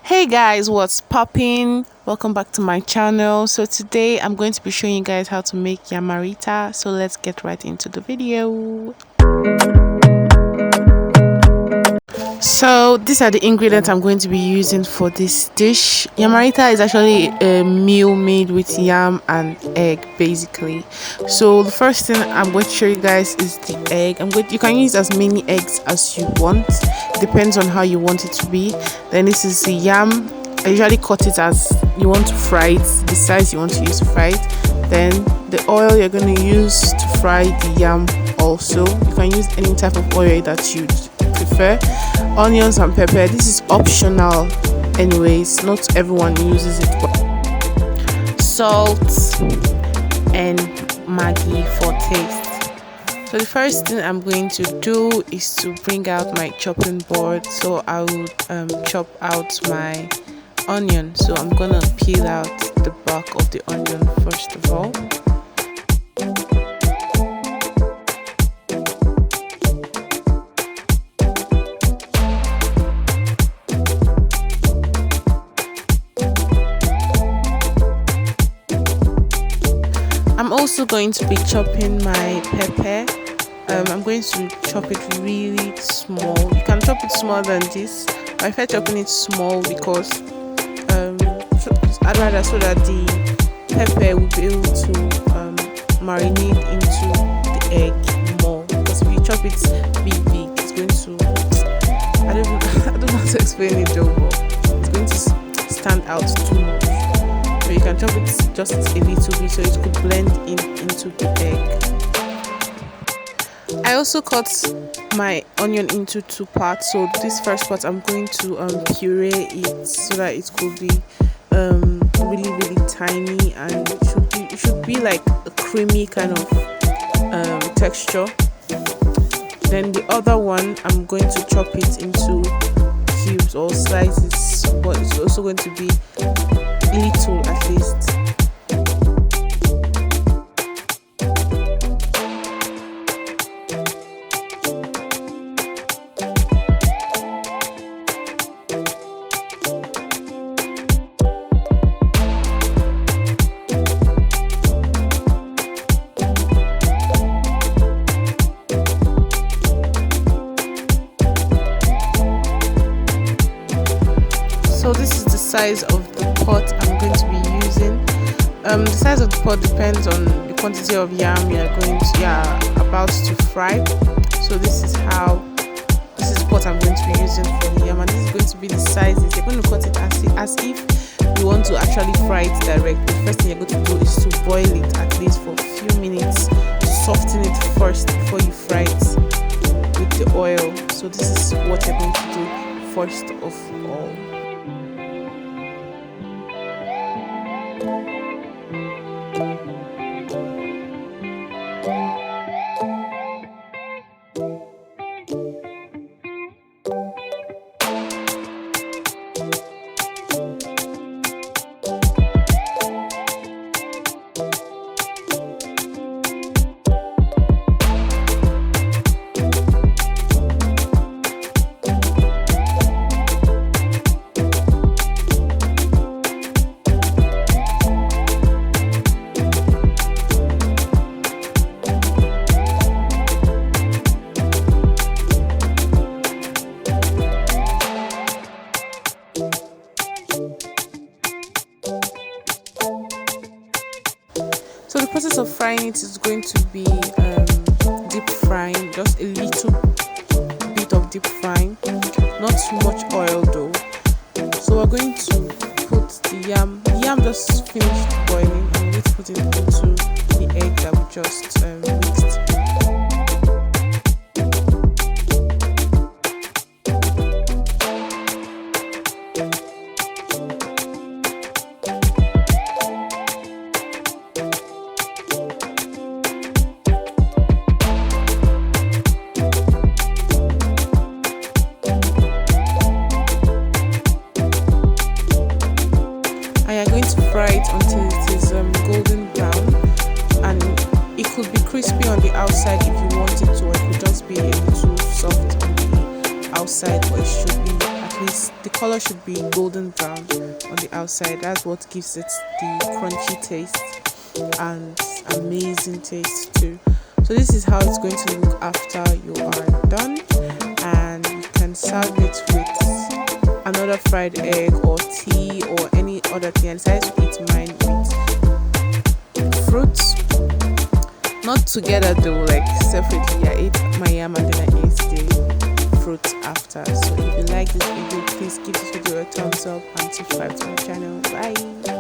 Hey guys, what's popping? Welcome back to my channel. So today I'm going to be showing you guys how to make yamarita. So let's get right into the video. So these are the ingredients I'm going to be using for this dish. Yamarita is actually a meal made with yam and egg basically. So the first thing I'm going to show you guys is the egg. You can use as many eggs as you want. Depends on how you want it to be. Then this is the yam. I usually cut it as you want to fry it, the size you want to use to fry it. Then the oil you're going to use to fry the yam also. You can use any type of oil that you prefer. Onions and pepper. This is optional anyways. Not everyone uses it. But salt and Maggi for taste. So the first thing I'm going to do is to bring out my chopping board. So I will chop out my onion. So I'm gonna peel out the back of the onion first of all. I'm also going to be chopping my pepper. I'm going to chop it really small. You can chop it smaller than this. I prefer chopping it small because I'd rather so that the pepper will be able to marinate into the egg more. Because if you chop it big, it's going to I don't know how to explain it though, but it's going to stand out too much. So you can chop it just a little bit so it could blend into the egg. I also cut my onion into two parts. So this first part I'm going to puree it so that it could be really tiny, and it should be like a creamy kind of texture. Then the other one I'm going to chop it into cubes or slices, but it's also going to be little at least. So this is the size of the pot I'm going to be using. The size of the pot depends on the quantity of yam you're about to fry. So this is what I'm going to be using for the yam, and this is going to be the sizes. You're going to cut it as if you want to actually fry it directly. The first thing you're going to do is to boil it at least for a few minutes, soften it first before you fry it with the oil. So this is what you're going to do first of all. So the process of frying it is going to be deep frying, just a little bit of deep frying, not too much oil though. So we're going to put the yam. The yam just finished boiling, and we're going to put it into the egg that we just mixed. Fry it until it is golden brown, and it could be crispy on the outside if you want it to, or it could just be a little soft on the outside, but it should be at least the color should be golden brown on the outside. That's what gives it the crunchy taste and amazing taste too. So this is how it's going to look after you are done, and you can serve it with another fried egg or tea or any other thing. I decided to eat mine with fruits, not together though, like separately. I ate my yam and then I ate the fruit after. So if you like this video, please give this video a thumbs up and subscribe to my channel. Bye.